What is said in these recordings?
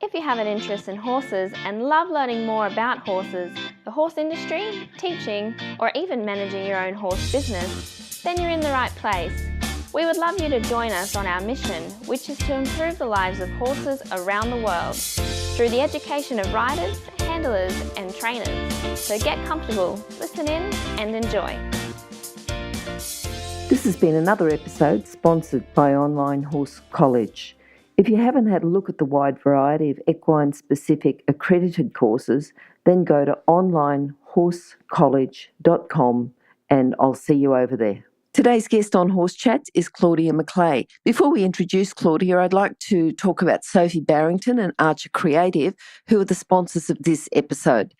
If you have an interest in horses and love learning more about horses, the horse industry, teaching, or even managing your own horse business, then you're in the right place. We would love you to join us on our mission, which is to improve the lives of horses around the world through the education of riders, handlers, and trainers. So get comfortable, listen in, and enjoy. This has been another episode sponsored by Online Horse College. If you haven't had a look at the wide variety of equine-specific accredited courses, then go to onlinehorsecollege.com and I'll see you over there. Today's guest on Horse Chats is Claudia Macleay. Before we introduce Claudia, I'd like to talk about Sophie Barrington and Archer Creative, who are the sponsors of this episode.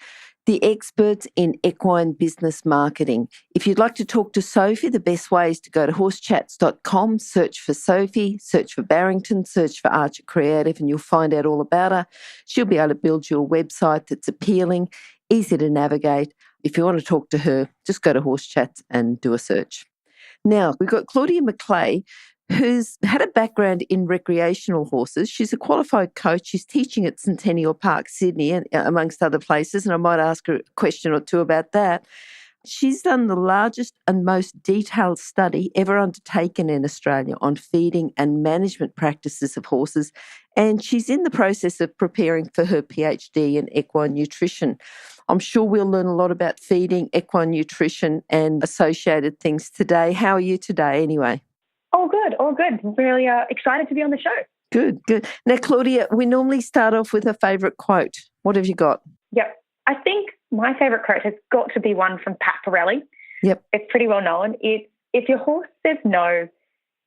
The experts in equine business marketing. If you'd like to talk to Sophie, the best way is to go to horsechats.com, search for Sophie, search for Barrington, search for Archer Creative, and you'll find out all about her. She'll be able to build you a website that's appealing, easy to navigate. If you want to talk to her, just go to Horse Chats and do a search. Now, we've got Claudia Macleay, who's had a background in recreational horses. She's a qualified coach. She's teaching at Centennial Park, Sydney, and amongst other places, and I might ask her a question or two about that. She's done the largest and most detailed study ever undertaken in Australia on feeding and management practices of horses, and she's in the process of preparing for her PhD in equine nutrition. I'm sure we'll learn a lot about feeding, equine nutrition, and associated things today. How are you today anyway? All good. Really excited to be on the show. Good. Now, Claudia, we normally start off with a favourite quote. What have you got? Yep. I think my favourite quote has got to be one from Pat Pirelli. Yep. It's pretty well known. It's, if your horse says no,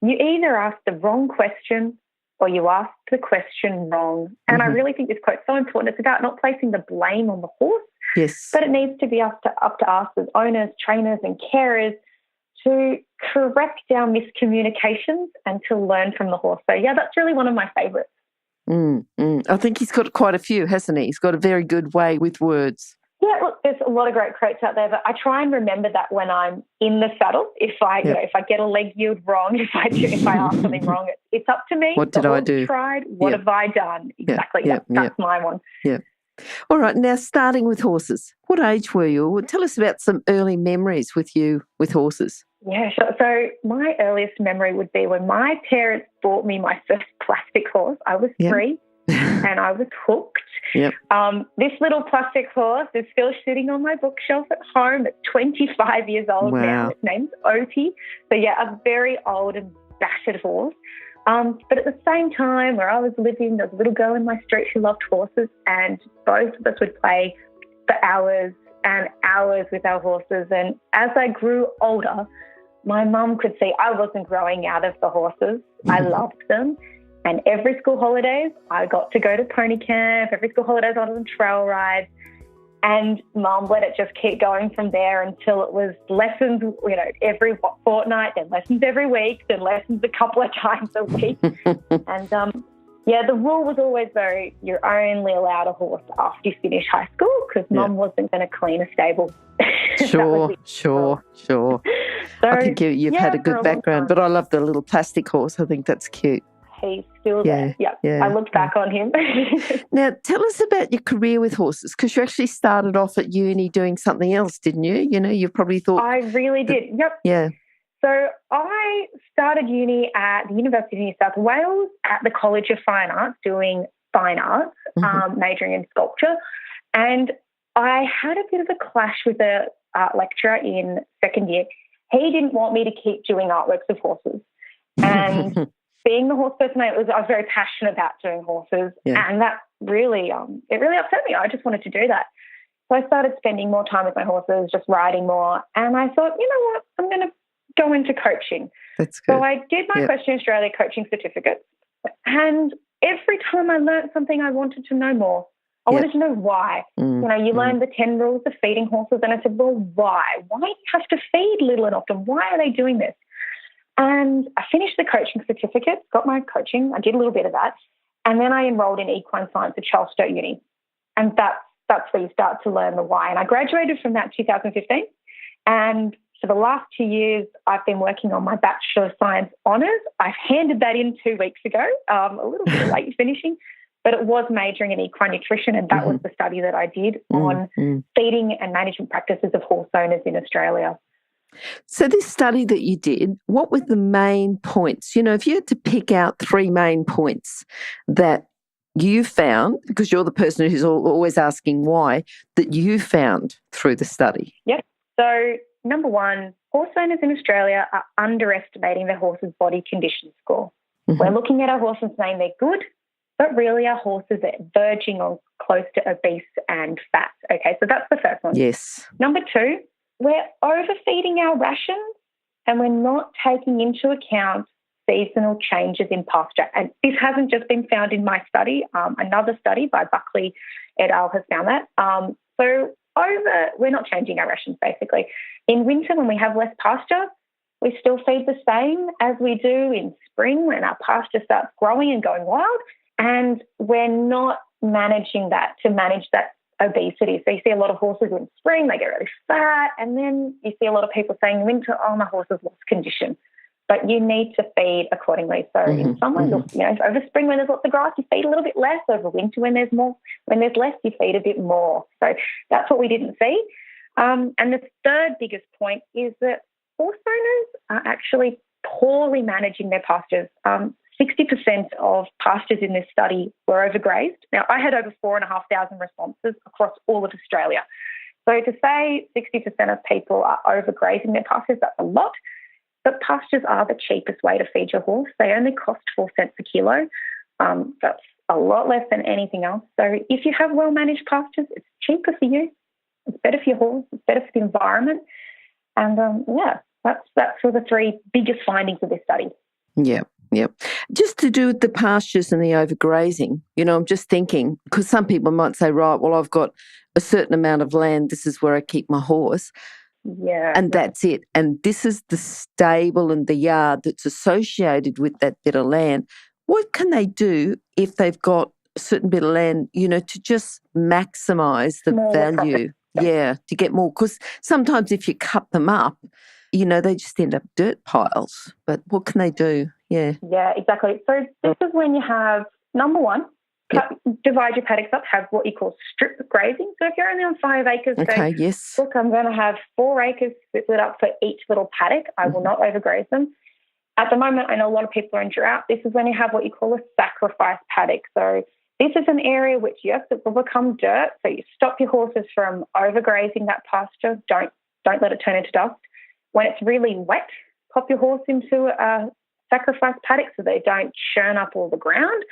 you either ask the wrong question or you ask the question wrong. And I really think this quote's so important. It's about not placing the blame on the horse, yes, but it needs to be up to us as owners, trainers and carers to correct our miscommunications and to learn from the horse. So, yeah, that's really one of my favourites. I think he's got quite a few, hasn't he? He's got a very good way with words. Yeah, look, there's a lot of great quotes out there, but I try and remember that when I'm in the saddle. If I, if I get a leg yield wrong, if I ask something wrong, it's up to me. What did I do? Tried. What have I done? Exactly. That's my one. Yeah. All right. Now, starting with horses, what age were you? Well, tell us about some early memories with you with horses. Yeah, sure. So my earliest memory would be when my parents bought me my first plastic horse. I was 3 and I was hooked. Yep. This little plastic horse is still sitting on my bookshelf at home at 25 years old now. Its name's Opie. So, yeah, a very old and battered horse. But at the same time, where I was living, there was a little girl in my street who loved horses, and both of us would play for hours and hours with our horses. And as I grew older, my mum could see I wasn't growing out of the horses. I loved them. And every school holidays, I got to go to pony camp. Every school holidays, I was on trail rides. And Mum let it just keep going from there until it was lessons, every fortnight, then lessons every week, then lessons a couple of times a week. And, the rule was always, though, you're only allowed a horse after you finish high school because Mum wasn't going to clean a stable. Sure. So, I think you've had a good background, but I love the little plastic horse. I think that's cute. He's still there. Yeah. I looked back on him. Now, tell us about your career with horses, because you actually started off at uni doing something else, didn't you? You probably thought... I really did. Yep. Yeah. So I started uni at the University of New South Wales at the College of Fine Arts doing fine arts, majoring in sculpture. And I had a bit of a clash with a art lecturer in second year. He didn't want me to keep doing artworks of horses. And being the horse person I was very passionate about doing horses. Yeah. And that really, it really upset me. I just wanted to do that. So I started spending more time with my horses, just riding more. And I thought, you know what, I'm going to go into coaching. That's good. So I did my Question Australia coaching certificate. And every time I learned something, I wanted to know more. I wanted to know why. You learn the 10 rules of feeding horses. And I said, well, why? Why do you have to feed little and often? Why are they doing this? And I finished the coaching certificate, got my coaching. I did a little bit of that. And then I enrolled in equine science at Charles Sturt Uni. And that's where you start to learn the why. And I graduated from that 2015. And for the last 2 years, I've been working on my Bachelor of Science honours. I've handed that in 2 weeks ago, a little bit late finishing. but it was majoring in equine nutrition, and that was the study that I did on feeding and management practices of horse owners in Australia. So this study that you did, what were the main points? You know, if you had to pick out 3 main points that you found, because you're the person who's always asking why, that you found through the study. Yep. So number 1, horse owners in Australia are underestimating their horse's body condition score. We're looking at our horses saying they're good, but really our horses are verging on close to obese and fat. Okay, so that's the first one. Yes. Number 2, we're overfeeding our rations and we're not taking into account seasonal changes in pasture. And this hasn't just been found in my study. Another study by Macleay et al. Has found that. We're not changing our rations, basically. In winter, when we have less pasture, we still feed the same as we do in spring when our pasture starts growing and going wild. And we're not managing that to manage that obesity. So you see a lot of horses in spring, they get really fat, and then you see a lot of people saying in winter, oh, my horse has lost condition. But you need to feed accordingly. So in summer, over spring when there's lots of grass, you feed a little bit less. Over winter when there's less, you feed a bit more. So that's what we didn't see. And the third biggest point is that horse owners are actually poorly managing their pastures. 60% of pastures in this study were overgrazed. Now, I had over 4,500 responses across all of Australia. So to say 60% of people are overgrazing their pastures, that's a lot. But pastures are the cheapest way to feed your horse. They only cost 4 cents a kilo. That's a lot less than anything else. So if you have well-managed pastures, it's cheaper for you. It's better for your horse. It's better for the environment. And, that's sort of the 3 biggest findings of this study. Yeah. Yep. Just to do with the pastures and the overgrazing, I'm just thinking, because some people might say, right, well, I've got a certain amount of land. This is where I keep my horse. Yeah. And that's it. And this is the stable and the yard that's associated with that bit of land. What can they do if they've got a certain bit of land, to just maximise the value? Yeah, to get more. Because sometimes if you cut them up, they just end up dirt piles. But what can they do? Yeah. Yeah, exactly. So this is when you have, number 1, divide your paddocks up, have what you call strip grazing. So if you're only on 5 acres, okay, yes. Look, I'm going to have 4 acres split up for each little paddock. I will not overgraze them. At the moment, I know a lot of people are in drought. This is when you have what you call a sacrifice paddock. So this is an area which, yes, it will become dirt. So you stop your horses from overgrazing that pasture. Don't let it turn into dust. When it's really wet, pop your horse into a sacrifice paddock so they don't churn up all the ground.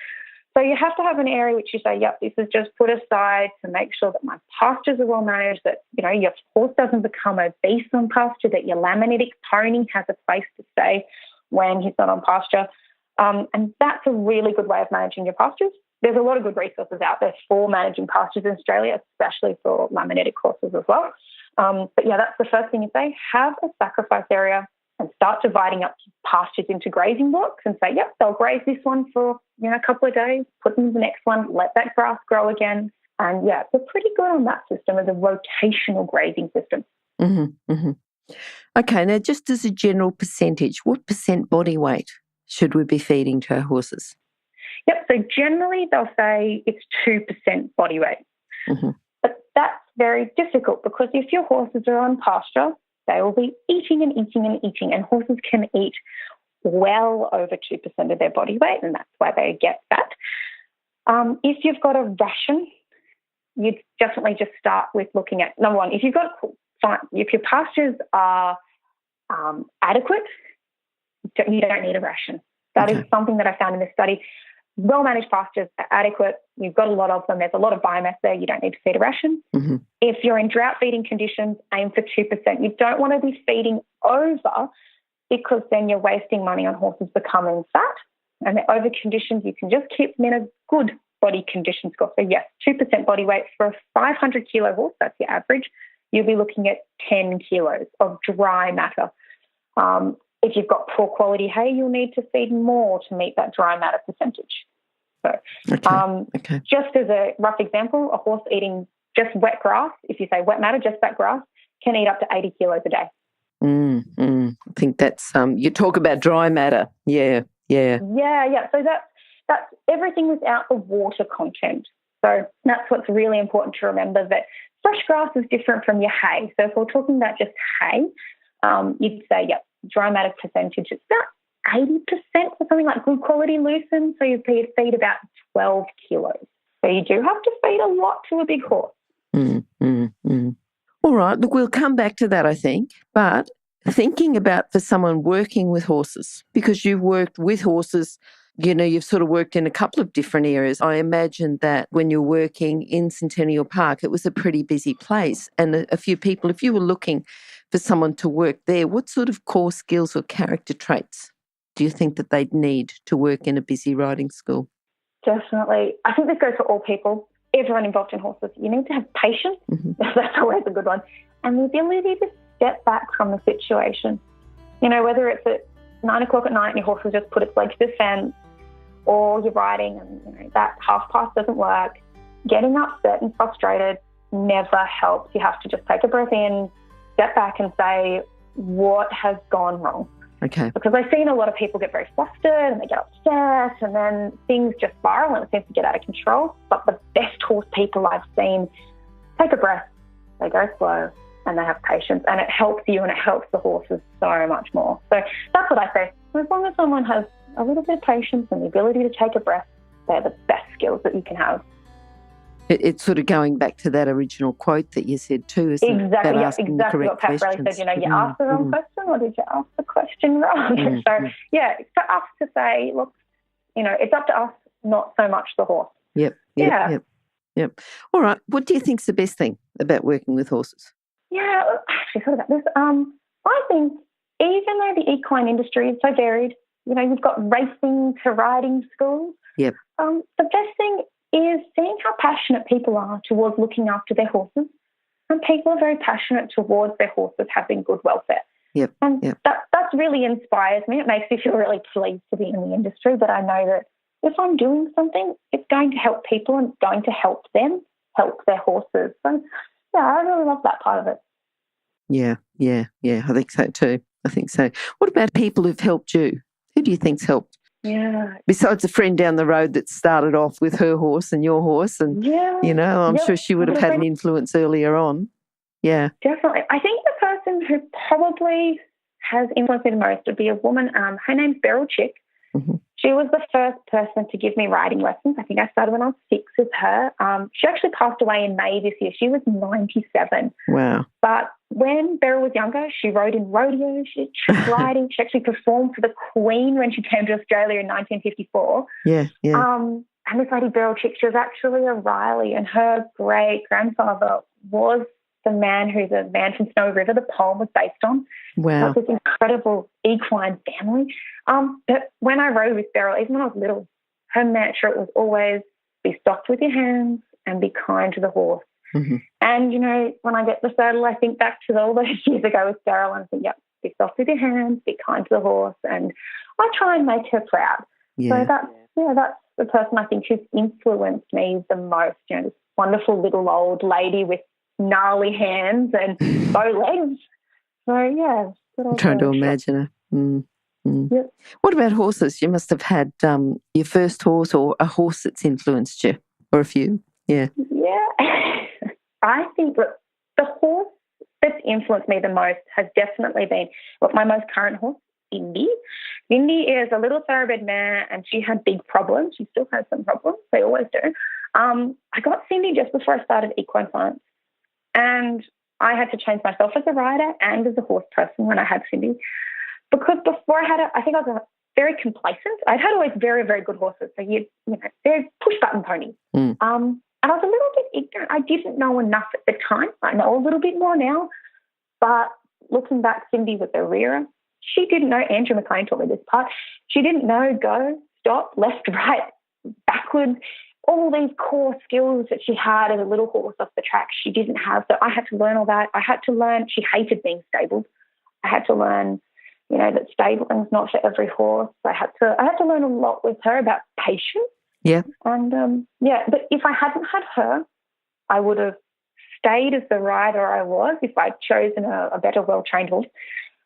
So you have to have an area which you say, yep, this is just put aside to make sure that my pastures are well managed, that, your horse doesn't become obese on pasture, that your laminitic pony has a place to stay when he's not on pasture. And that's a really good way of managing your pastures. There's a lot of good resources out there for managing pastures in Australia, especially for laminitic horses as well. But that's the first thing you say. Have a sacrifice area and start dividing up pastures into grazing blocks and say, yep, they'll graze this one for a couple of days, put them in the next one, let that grass grow again. And, we're pretty good on that system as a rotational grazing system. Okay, now just as a general percentage, what % body weight should we be feeding to our horses? Yep, so generally they'll say it's 2% body weight. But that's very difficult because if your horses are on pasture, they will be eating and eating and eating, and horses can eat well over 2% of their body weight, and that's why they get fat. If you've got a ration, you'd definitely just start with looking at, number 1, if your pastures are adequate, you don't need a ration. That is something that I found in this study. Well-managed pastures are adequate. You've got a lot of them. There's a lot of biomass there. You don't need to feed a ration. If you're in drought feeding conditions, aim for 2%. You don't want to be feeding over because then you're wasting money on horses becoming fat. And they're over conditions. You can just keep them in a good body condition score. So, yes, 2% body weight for a 500-kilo horse, that's your average. You'll be looking at 10 kilos of dry matter. If you've got poor quality hay, you'll need to feed more to meet that dry matter percentage. So just as a rough example, a horse eating just wet grass, if you say wet matter, just that grass, can eat up to 80 kilos a day. I think that's, you talk about dry matter. Yeah. So that's everything without the water content. So that's what's really important to remember, that fresh grass is different from your hay. So if we're talking about just hay, you'd say, dry matter percentage, it's about 80% for something like good quality lucerne. So you feed about 12 kilos. So you do have to feed a lot to a big horse. All right, look, we'll come back to that, I think. But thinking about for someone working with horses, because you've worked with horses, you know, you've sort of worked in a couple of different areas. I imagine that when you're working in Centennial Park, it was a pretty busy place. And a few people, if you were looking for someone to work there, what sort of core skills or character traits do you think that they'd need to work in a busy riding school? Definitely. I think this goes for all people, everyone involved in horses. You need to have patience. That's always a good one. And the ability to step back from the situation. You know, whether it's at 9 o'clock at night and your horse has just put its leg to the fence, or you're riding and that half pass doesn't work, getting upset and frustrated never helps. You have to just take a breath in, step back and say, what has gone wrong? Okay. Because I've seen a lot of people get very flustered and they get upset and then things just spiral and it seems to get out of control. But the best horse people I've seen take a breath, they go slow and they have patience, and it helps you and it helps the horses so much more. So that's what I say. As long as someone has a little bit of patience and the ability to take a breath, they're the best skills that you can have. It's sort of going back to that original quote that you said too, isn't it? Exactly, Exactly what Pat Riley said. You know, you asked the wrong question, or did you ask the question wrong? So, it's for us to say, look, you know, it's up to us, not so much the horse. Yep. All right. What do you think's the best thing about working with horses? Yeah, I actually thought about this. I think even though the equine industry is so varied, you know, you've got racing to riding schools. Yep. The best thing is seeing how passionate people are towards looking after their horses. And people are very passionate towards their horses having good welfare. Yep. And that really inspires me. It makes me feel really pleased to be in the industry, that I know that if I'm doing something, it's going to help people and it's going to help them help their horses. So, I really love that part of it. Yeah. I think so too. What about people who've helped you? Who do you think's helped? Yeah. Besides a friend down the road that started off with her horse and your horse, and you know, I'm sure she would have had an influence earlier on. Yeah, definitely. I think the person who probably has influenced me the most would be a woman. Her name's Beryl Chick. Mm-hmm. She was the first person to give me riding lessons. I think I started when I was 6 with her. She actually passed away in May this year. She was 97. Wow. But when Beryl was younger, she rode in rodeos, she did trick riding. She actually performed for the Queen when she came to Australia in 1954. Yeah. And this lady, Beryl Chick, she was actually a Riley, and her great-grandfather was the man who's a man from Snowy River the poem was based on. Wow. This incredible equine family. But when I rode with Beryl, even when I was little, her mantra was always be soft with your hands and be kind to the horse. Mm-hmm. And, you know, when I get the saddle, I think back to all those years ago with Beryl and I think, be soft with your hands, be kind to the horse, and I try and make her proud. Yeah. So that's the person I think who's influenced me the most, you know, this wonderful little old lady with gnarly hands and bow legs. So, yeah. I'm trying to imagine her. Yep. What about horses? You must have had your first horse or a horse that's influenced you, or a few. Yeah. Yeah. I think that the horse that's influenced me the most has definitely been my most current horse, Indy. Indy is a little thoroughbred mare and she had big problems. She still has some problems. They always do. I got Cindy just before I started equine science, and I had to change myself as a rider and as a horse person when I had Cindy, because before I had her, I think I was very complacent. I'd had always very, very good horses. So they're push-button ponies. And I was a little bit ignorant. I didn't know enough at the time. I know a little bit more now. But looking back, Cindy was a rearer. She didn't know, Andrew Macleay taught me this part, she didn't know go, stop, left, right, backwards. All these core skills that she had as a little horse off the track, she didn't have. So I had to learn all that. I had to learn, she hated being stabled. I had to learn, that stabling's not for every horse. I had to learn a lot with her about patience. Yeah. And, but if I hadn't had her, I would have stayed as the rider I was if I'd chosen a better, well-trained horse.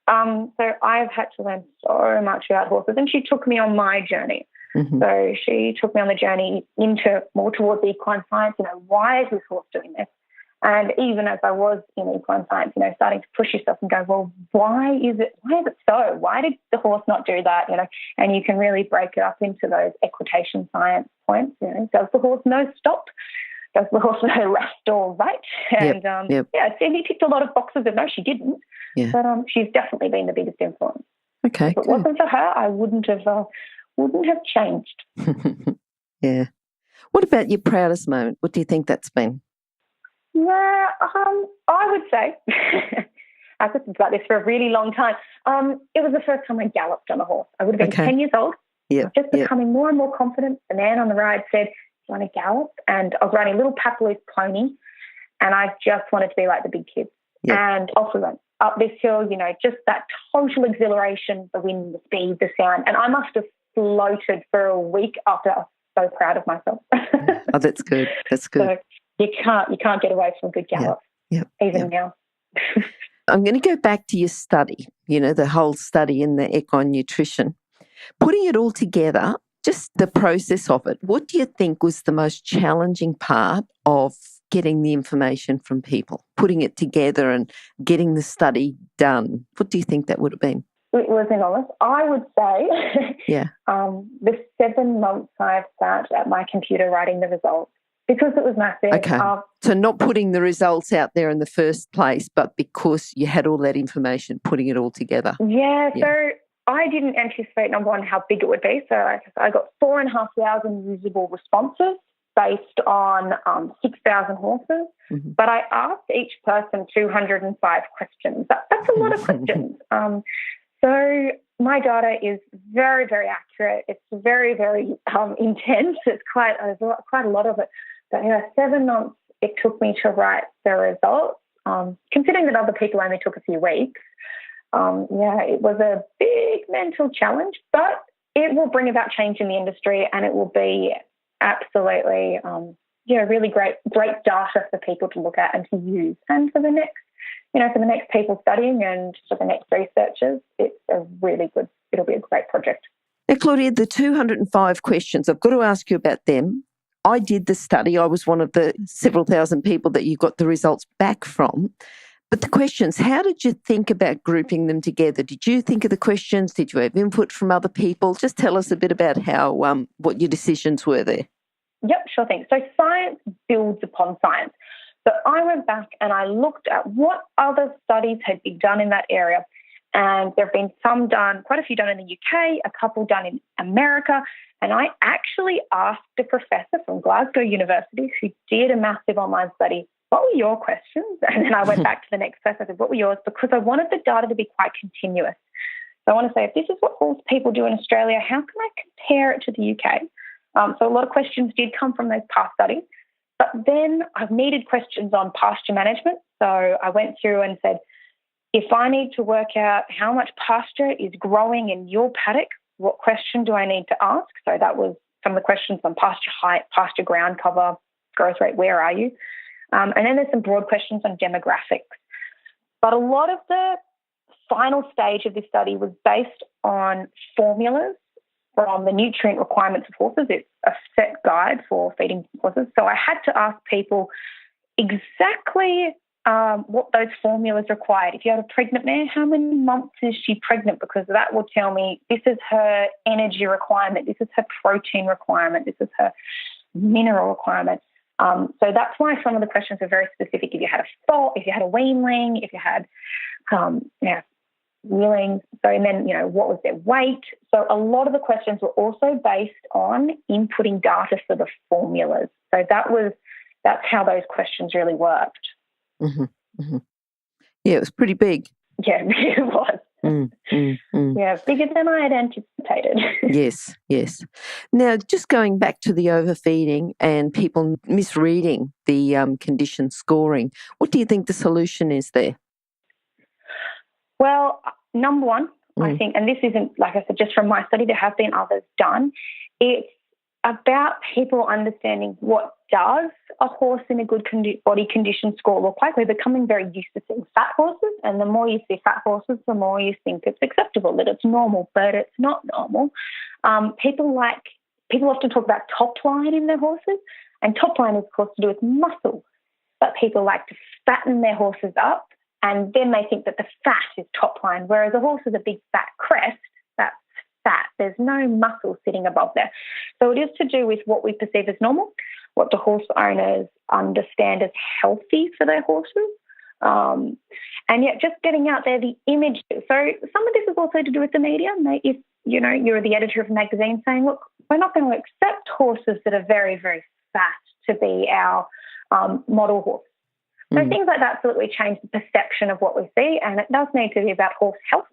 So I've had to learn so much about horses, and she took me on my journey. Mm-hmm. So she took me on the journey into more towards equine science. Why is this horse doing this? And even as I was in equine science, starting to push yourself and go, well, why is it so? Why did the horse not do that? And you can really break it up into those equitation science points. Does the horse know stop? Does the horse know left or right? And Cindy ticked a lot of boxes, and no, she didn't. Yeah. But she's definitely been the biggest influence. Okay. If it wasn't for her, I wouldn't have changed. Yeah. What about your proudest moment? What do you think that's been? Yeah, I would say I've thought about this for a really long time. It was the first time I galloped on a horse. I would have been 10 years old. Yeah. Just becoming more and more confident. The man on the ride said, "Do you want to gallop?" And I was riding a little Papaloose pony, and I just wanted to be like the big kids. Yep. And off we went up this hill. Just that total exhilaration, the wind, the speed, the sound, and I must have floated for a week after. I was so proud of myself. Oh, that's good. That's good. So you can't get away from a good gallop, even now. I'm going to go back to your study, the whole study in the equine nutrition. Putting it all together, just the process of it, what do you think was the most challenging part of getting the information from people, putting it together and getting the study done? What do you think that would have been? It was enormous. I would say the 7 months I've sat at my computer writing the results, because it was massive. Okay. So not putting the results out there in the first place, but because you had all that information, putting it all together. Yeah. So I didn't anticipate, number one, how big it would be. So I got 4,500 usable responses based on 6,000 horses. Mm-hmm. But I asked each person 205 questions. That's a lot of questions. So my data is very, very accurate. It's very, very intense. There's quite a lot of it. But 7 months it took me to write the results. Considering that other people only took a few weeks, it was a big mental challenge. But it will bring about change in the industry, and it will be absolutely, really great data for people to look at and to use. And for the next people studying and for the next researchers, it'll be a great project. Now, Claudia, the 205 questions, I've got to ask you about them. I did the study. I was one of the several thousand people that you got the results back from. But the questions, how did you think about grouping them together? Did you think of the questions? Did you have input from other people? Just tell us a bit about how what your decisions were there. Yep, sure thing. So science builds upon science. So I went back and I looked at what other studies had been done in that area. And there have been quite a few done in the UK, a couple done in America. And I actually asked a professor from Glasgow University who did a massive online study, what were your questions? And then I went back to the next person and said, what were yours? Because I wanted the data to be quite continuous. So I want to say, if this is what horse people do in Australia, how can I compare it to the UK? So a lot of questions did come from those past studies. But then I've needed questions on pasture management. So I went through and said, if I need to work out how much pasture is growing in your paddock, what question do I need to ask? So that was some of the questions on pasture height, pasture ground cover, growth rate, where are you? And then there's some broad questions on demographics. But a lot of the final stage of this study was based on formulas from the nutrient requirements of horses. It's a set guide for feeding horses. So I had to ask people exactly what those formulas required. If you have a pregnant mare, how many months is she pregnant? Because that will tell me this is her energy requirement, this is her protein requirement, this is her mineral requirement. So that's why some of the questions are very specific. If you had a foal, if you had a weanling, if you had yearlings, so and then what was their weight. So a lot of the questions were also based on inputting data for the formulas. So that's how those questions really worked. Mm-hmm. Mm-hmm. Yeah, it was pretty big. Yeah, it was. Yeah, bigger than I had anticipated. Yes. Now, just going back to the overfeeding and people misreading the condition scoring, what do you think the solution is there? Well, number one, I think, and this isn't, like I said, just from my study, there have been others done, it's about people understanding what does a horse in a good body condition score look like. We're becoming very used to seeing fat horses, and the more you see fat horses, the more you think it's acceptable, that it's normal, but it's not normal. People like people often talk about top line in their horses, and top line is, of course, to do with muscle. But people like to fatten their horses up, and then they think that the fat is top line, whereas a horse with a big fat crest, that's fat. There's no muscle sitting above there. So it is to do with what we perceive as normal, what the horse owners understand as healthy for their horses. And yet just getting out there the image. So some of this is also to do with the media. If, you're the editor of a magazine saying, look, we're not going to accept horses that are very, very fat to be our model horse. So things like that, so that we change the perception of what we see. And it does need to be about horse health.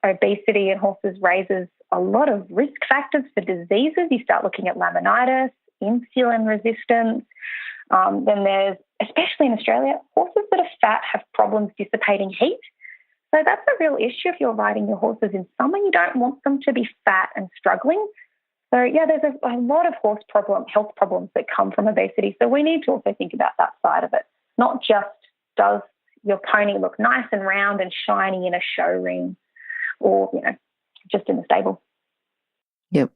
Obesity in horses raises a lot of risk factors for diseases. You start looking at laminitis, insulin resistance. Then there's, especially in Australia, horses that are fat have problems dissipating heat. So that's a real issue if you're riding your horses in summer. You don't want them to be fat and struggling. So, yeah, there's a lot of health problems that come from obesity. So we need to also think about that side of it. Not just does your pony look nice and round and shiny in a show ring or, just in the stable. Yep.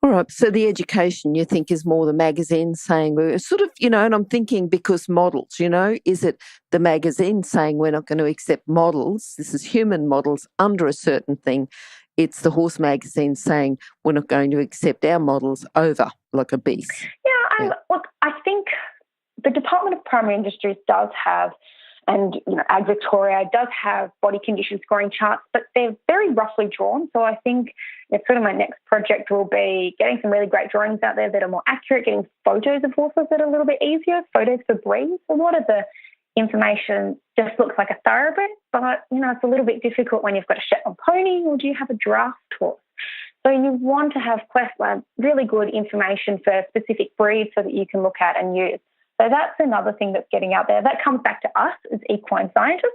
All right. So the education, you think, is more the magazine saying, we're sort of, and I'm thinking because models, is it the magazine saying we're not going to accept models? This is human models under a certain thing. It's the horse magazine saying we're not going to accept our models over like a beast. Yeah. Look, I think the Department of Primary Industries does have, and Ag Victoria does have body condition scoring charts, but they're very roughly drawn. So I think it's sort of my next project will be getting some really great drawings out there that are more accurate, getting photos of horses that are a little bit easier, photos for breeds. A lot of the information just looks like a thoroughbred, but, it's a little bit difficult when you've got a Shetland pony or do you have a draft horse. So you want to have really good information for specific breeds so that you can look at and use. So that's another thing that's getting out there. That comes back to us as equine scientists,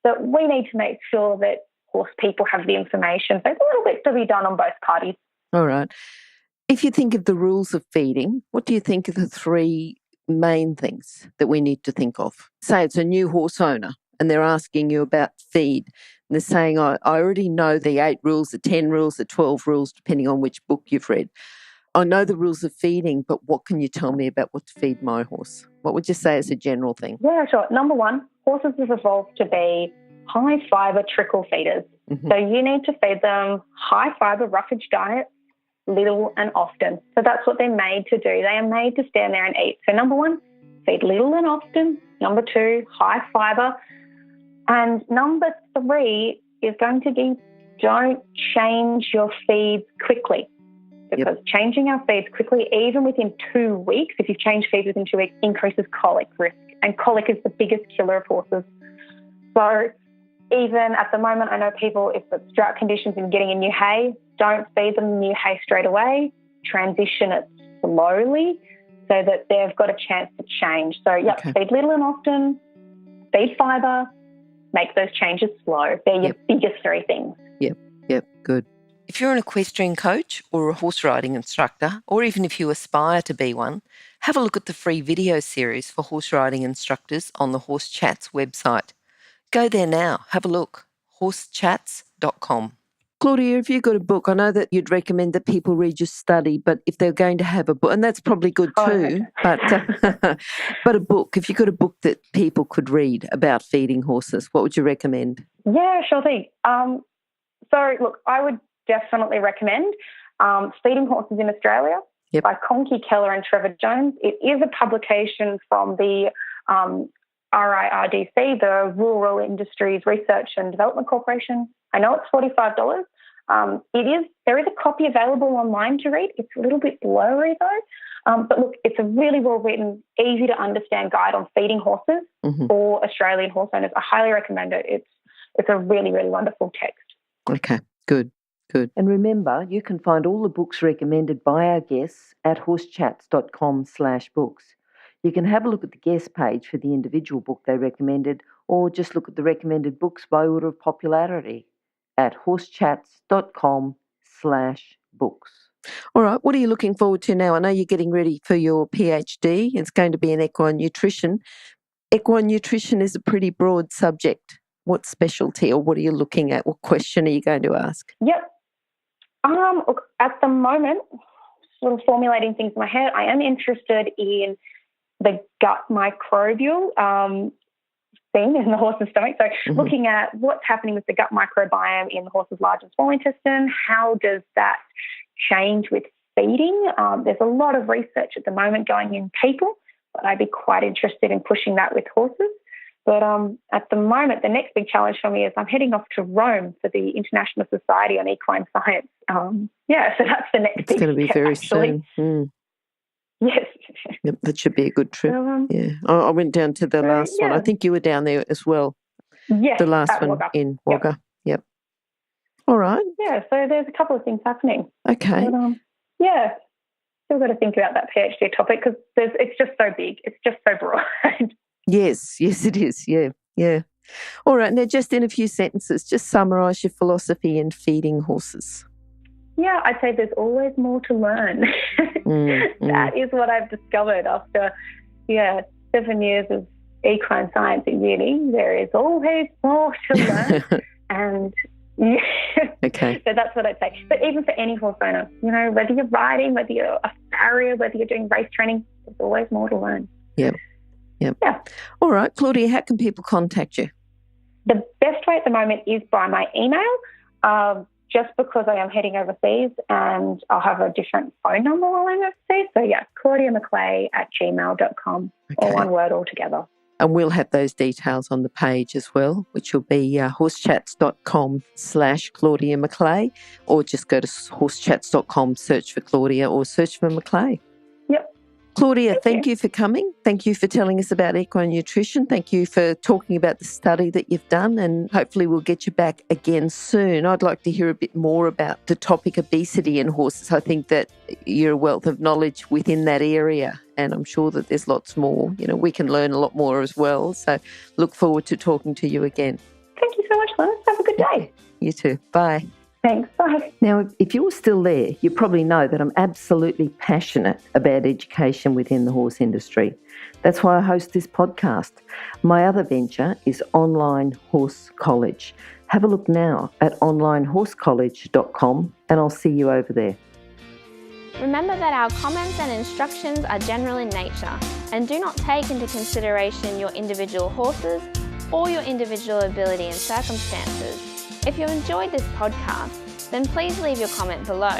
that we need to make sure that horse people have the information. So there's a little bit to be done on both parties. All right. If you think of the rules of feeding, what do you think are the three main things that we need to think of? Say it's a new horse owner and they're asking you about feed. And they're saying, I already know the 8 rules, the 10 rules, the 12 rules, depending on which book you've read. I know the rules of feeding, but what can you tell me about what to feed my horse? What would you say is a general thing? Yeah, sure. Number one, horses have evolved to be high-fibre trickle feeders. So you need to feed them high-fibre roughage diets, little and often. So that's what they're made to do. They are made to stand there and eat. So number one, feed little and often. Number two, high-fibre. And number three is going to be don't change your feeds quickly. Because changing our feeds quickly, even within 2 weeks, if you've changed feeds within 2 weeks, increases colic risk. And colic is the biggest killer of horses. So even at the moment, I know people, if it's drought conditions and getting in new hay, don't feed them new hay straight away. Transition it slowly so that they've got a chance to change. So, feed little and often, feed fibre, make those changes slow. They're your biggest 3 things. Yep, good. If you're an equestrian coach or a horse riding instructor, or even if you aspire to be one, have a look at the free video series for horse riding instructors on the Horse Chats website. Go there now, have a look, horsechats.com. Claudia, if you've got a book, I know that you'd recommend that people read your study, but if they're going to have a book, and that's probably good too, but a book, if you've got a book that people could read about feeding horses, what would you recommend? Yeah, sure thing. So, look, I would definitely recommend Feeding Horses in Australia by Conkey Keller and Trevor Jones. It is a publication from the RIRDC, the Rural Industries Research and Development Corporation. I know it's $45. There is a copy available online to read. It's a little bit blurry though. But look, it's a really well-written, easy to understand guide on feeding horses for Australian horse owners. I highly recommend it. It's a really, really wonderful text. Okay, good. And remember, you can find all the books recommended by our guests at horsechats.com/books. You can have a look at the guest page for the individual book they recommended, or just look at the recommended books by order of popularity at horsechats.com/books. All right, what are you looking forward to now? I know you're getting ready for your PhD. It's going to be in equine nutrition. Equine nutrition is a pretty broad subject. What specialty or what are you looking at? What question are you going to ask? Yep. Look, at the moment, sort of formulating things in my head, I am interested in the gut microbial thing in the horse's stomach. So looking at what's happening with the gut microbiome in the horse's large and small intestine, how does that change with feeding? There's a lot of research at the moment going in people, but I'd be quite interested in pushing that with horses. But at the moment, the next big challenge for me is I'm heading off to Rome for the International Society on Equine Science. So that's the next big step. It's going to be very soon. Yes. Yep, that should be a good trip. I went down to the last one. I think you were down there as well. Yes. The last one Wagga. in Wagga. Yep. All right. Yeah, so there's a couple of things happening. Okay. But, still got to think about that PhD topic because it's just so big. It's just so broad. Yes, it is. Yeah. All right. Now, just in a few sentences, just summarise your philosophy in feeding horses. Yeah, I'd say there's always more to learn. That is what I've discovered after, 7 years of equine science at uni. There is always more to learn. And okay. So that's what I'd say. But even for any horse owner, whether you're riding, whether you're a farrier, whether you're doing race training, there's always more to learn. Yep. Yeah. All right, Claudia, how can people contact you? The best way at the moment is by my email, just because I am heading overseas and I'll have a different phone number while I'm overseas. So, claudiamacleay@gmail.com, all one word altogether. And we'll have those details on the page as well, which will be horsechats.com/Claudia Macleay, or just go to horsechats.com, search for Claudia or search for Macleay. Yep. Claudia, thank you for coming. Thank you for telling us about equine nutrition. Thank you for talking about the study that you've done, and hopefully we'll get you back again soon. I'd like to hear a bit more about the topic obesity in horses. I think that you're a wealth of knowledge within that area, and I'm sure that there's lots more. We can learn a lot more as well. So look forward to talking to you again. Thank you so much, Glenys. Have a good day. You too. Bye. Thanks. Bye. Now, if you're still there, you probably know that I'm absolutely passionate about education within the horse industry. That's why I host this podcast. My other venture is Online Horse College. Have a look now at onlinehorsecollege.com and I'll see you over there. Remember that our comments and instructions are general in nature and do not take into consideration your individual horses or your individual ability and circumstances. If you enjoyed this podcast, then please leave your comment below.